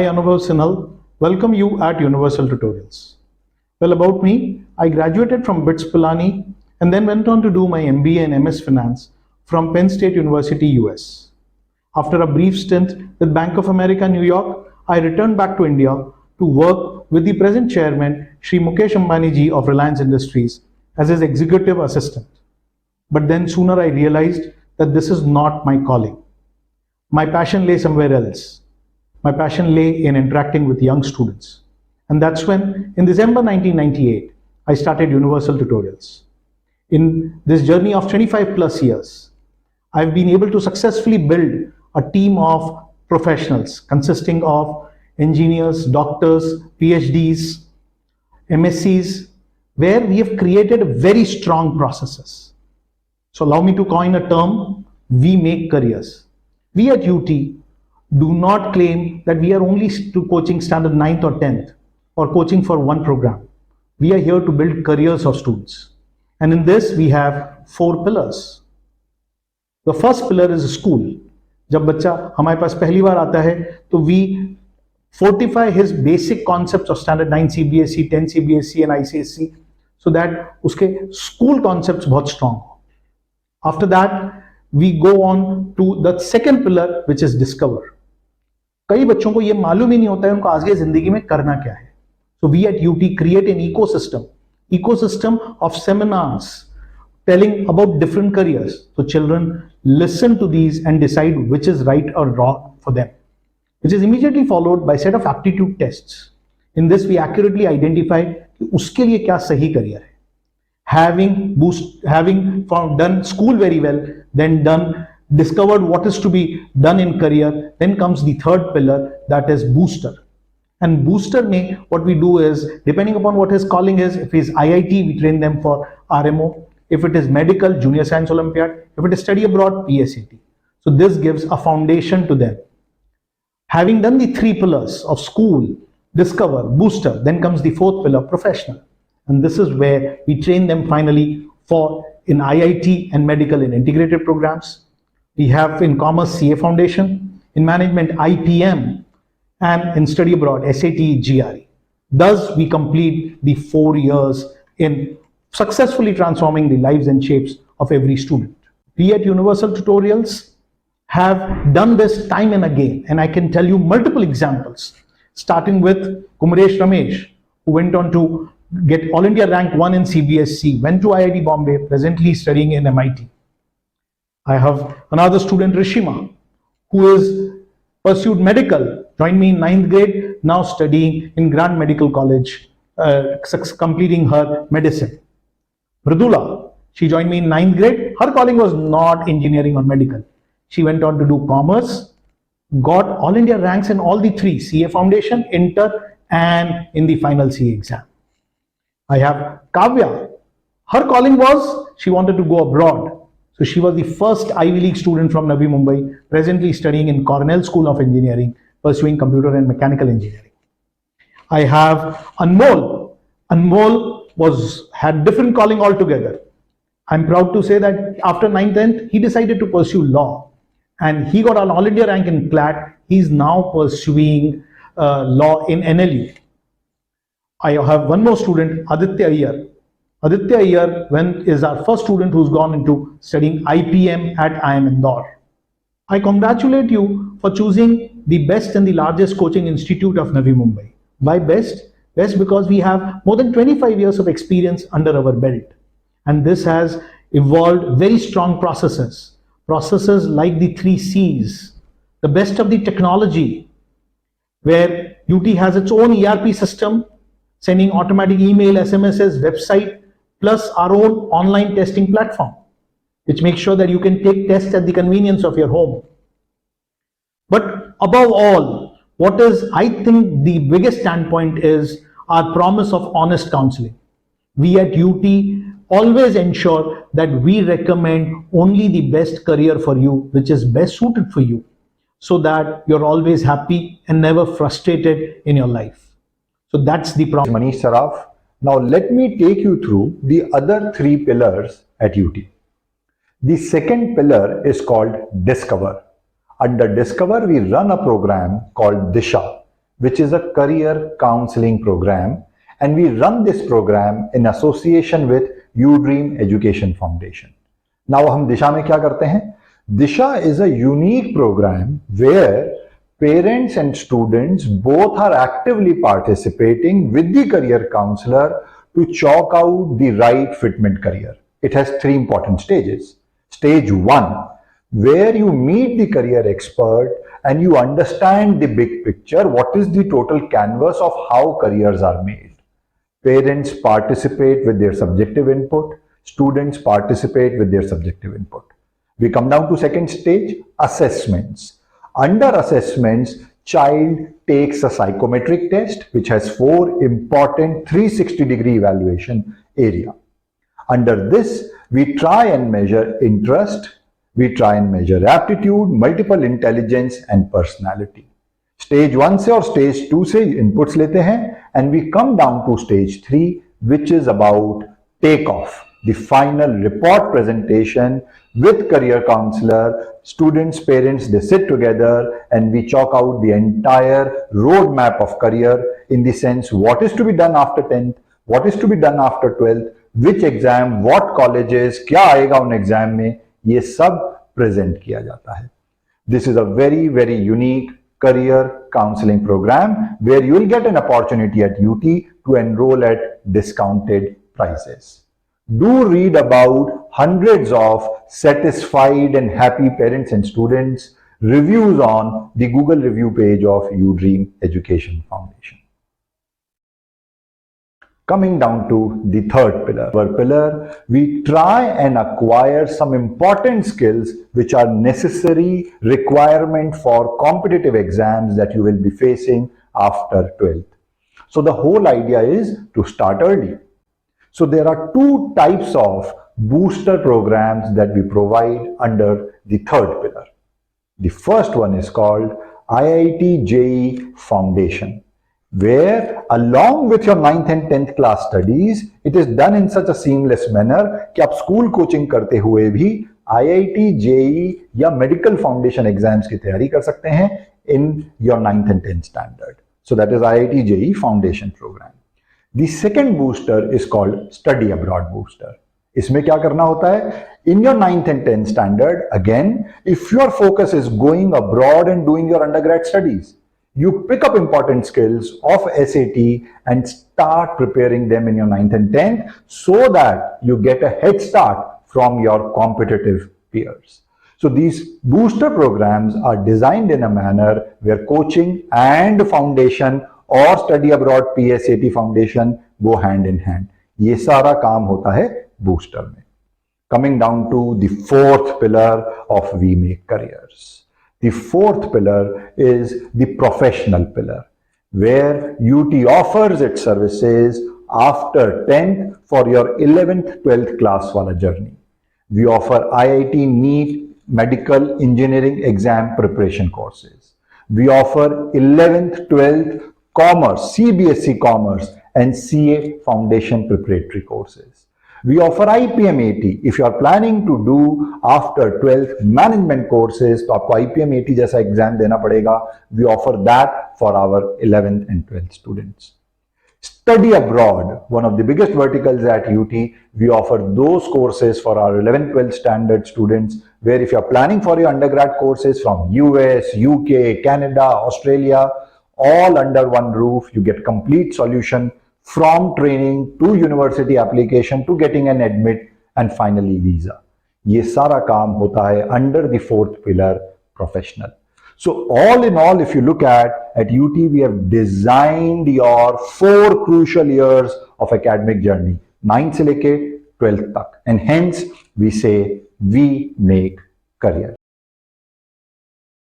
Hi, Anubhav Sinhal. Welcome you at Universal Tutorials. Well, about me, I graduated from BITS Pilani and then went on to do my MBA and MS Finance from Penn State University, US. After a brief stint with Bank of America, New York, I returned back to India to work with the present chairman, Shri Mukesh Ambani ji of Reliance Industries as his executive assistant. But then sooner I realized that this is not my calling. My passion lay somewhere else. My passion lay in interacting with young students. And that's when, in December 1998, I started Universal Tutorials. In this journey of 25 plus years, I've been able to successfully build a team of professionals consisting of engineers, doctors, PhDs, MScs, where we have created very strong processes. So allow me to coin a term, we make careers. We at UT do not claim that we are only coaching standard 9th or 10th or coaching for one program. We are here to build careers of students. And in this, we have 4 pillars. The first pillar is school. जब बच्चा हमारे पास पहली बार आता है, तो we fortify his basic concepts of standard 9 CBSE, 10 CBSE and ICSE so that उसके school concepts बहुत strong हो. After that, we go on to the second pillar, which is discover. कई बच्चों को ये मालूम ही नहीं होता है उनको आगे जिंदगी में करना क्या है. So we at UT create an ecosystem of seminars telling about different careers. So children listen to these and decide which is right or wrong for them, which is immediately followed by a set of aptitude tests. In this, we accurately identify कि उसके लिए क्या सही career है. Having done school very well, then discovered what is to be done in career, then comes the third pillar, that is booster. And booster may, what we do is, depending upon what his calling is, if he's IIT, we train them for RMO. If it is medical, Junior Science Olympiad. If it is study abroad, PSAT. So this gives a foundation to them. Having done the 3 pillars of school, discover, booster, then comes the 4th pillar, professional. And this is where we train them finally for in IIT and medical in integrated programs. We have in commerce CA Foundation, in management IPM, and in study abroad SAT GRE. Thus, we complete the 4 years in successfully transforming the lives and shapes of every student. We at Universal Tutorials have done this time and again, and I can tell you multiple examples, starting with Kumaresh Ramesh, who went on to get All India rank 1 in CBSE, went to IIT Bombay, presently studying in MIT. I have another student, Rishima, who is pursued medical, joined me in 9th grade, now studying in Grand Medical College, completing her medicine. Mridula, she joined me in 9th grade. Her calling was not engineering or medical. She went on to do commerce, got All India ranks in all the 3, CA Foundation, Inter, and in the final CA exam. I have Kavya. Her calling was, she wanted to go abroad. So she was the first Ivy League student from Navi Mumbai, presently studying in Cornell School of Engineering, pursuing computer and mechanical engineering. I have Anmol. Anmol had different calling altogether. I'm proud to say that after 9th, 10th, he decided to pursue law. And he got an All India rank in CLAT. He's now pursuing law in NLU. I have one more student, Aditya Iyer. Aditya Iyer is our first student who's gone into studying IPM at IIM Indore. I congratulate you for choosing the best and the largest coaching institute of Navi Mumbai. Why best? Best because we have more than 25 years of experience under our belt. And this has evolved very strong processes. Processes like the 3 C's, the best of the technology, where UT has its own ERP system, sending automatic email, SMSs, website, plus our own online testing platform, which makes sure that you can take tests at the convenience of your home. But above all, what is, I think, the biggest standpoint is our promise of honest counseling. We at UT always ensure that we recommend only the best career for you, which is best suited for you, so that you're always happy and never frustrated in your life. So that's the promise. Manish Saraf. Now let me take you through the other 3 pillars at UT. The second pillar is called Discover. Under Discover, we run a program called Disha, which is a career counseling program, and we run this program in association with UDream Education Foundation. Now हम दिशा में क्या करते हैं? Disha is a unique program where parents and students both are actively participating with the career counselor to chalk out the right fitment career. It has three important stages. Stage 1, where you meet the career expert and you understand the big picture, what is the total canvas of how careers are made. Parents participate with their subjective input, students participate with their subjective input. We come down to second stage, assessments. Under assessments, child takes a psychometric test which has 4 important 360-degree evaluation area. Under this, we try and measure interest, we try and measure aptitude, multiple intelligence and personality. Stage 1 से और stage 2 से inputs लेते हैं and we come down to stage 3, which is about takeoff, the final report presentation with career counselor, students, parents, they sit together and we chalk out the entire roadmap of career in the sense what is to be done after 10th, what is to be done after 12th, which exam, what colleges, क्या आएगा उन exam में, ये सब present किया जाता है. This is a very, very unique career counseling program where you will get an opportunity at UT to enroll at discounted prices. Do read about hundreds of satisfied and happy parents and students, reviews on the Google review page of UDream Education Foundation. Coming down to the third pillar. Our pillar, we try and acquire some important skills which are necessary requirement for competitive exams that you will be facing after 12th. So the whole idea is to start early. So there are 2 types of booster programs that we provide under the third pillar. The first one is called IIT JEE Foundation, where along with your 9th and 10th class studies, it is done in such a seamless manner कि आप school coaching करते हुए भी IIT JEE या medical foundation exams की तैयारी कर सकते हैं in your 9th and 10th standard. So that is IIT JEE Foundation program. The second booster is called Study Abroad Booster. इसमें क्या करना होता है? In your 9th and 10th standard, again, if your focus is going abroad and doing your undergrad studies, you pick up important skills of SAT and start preparing them in your 9th and 10th so that you get a head start from your competitive peers. So these booster programs are designed in a manner where coaching and foundation और study abroad PSAT foundation go hand in hand. ये सारा काम होता है booster में. Coming down to the fourth pillar of we make careers. The fourth pillar is the professional pillar where UT offers its services after 10th for your 11th 12th class wala journey. We offer IIT NEET medical engineering exam preparation courses. We offer 11th 12th Commerce, CBSE Commerce and CA Foundation preparatory courses. We offer IPM 80. If you are planning to do after 12th management courses, तो आपको IPM 80 जैसा exam देना पड़ेगा. We offer that for our 11th and 12th students. Study abroad, one of the biggest verticals at UT, we offer those courses for our 11th 12th standard students where if you are planning for your undergrad courses from US, UK, Canada, Australia, all under one roof, you get complete solution from training to university application to getting an admit and finally visa. ये सारा काम होता है under the fourth pillar, professional. So all in all, if you look at UT, we have designed your 4 crucial years of academic journey, 9th से लेके 12th तक, and hence we say we make careers.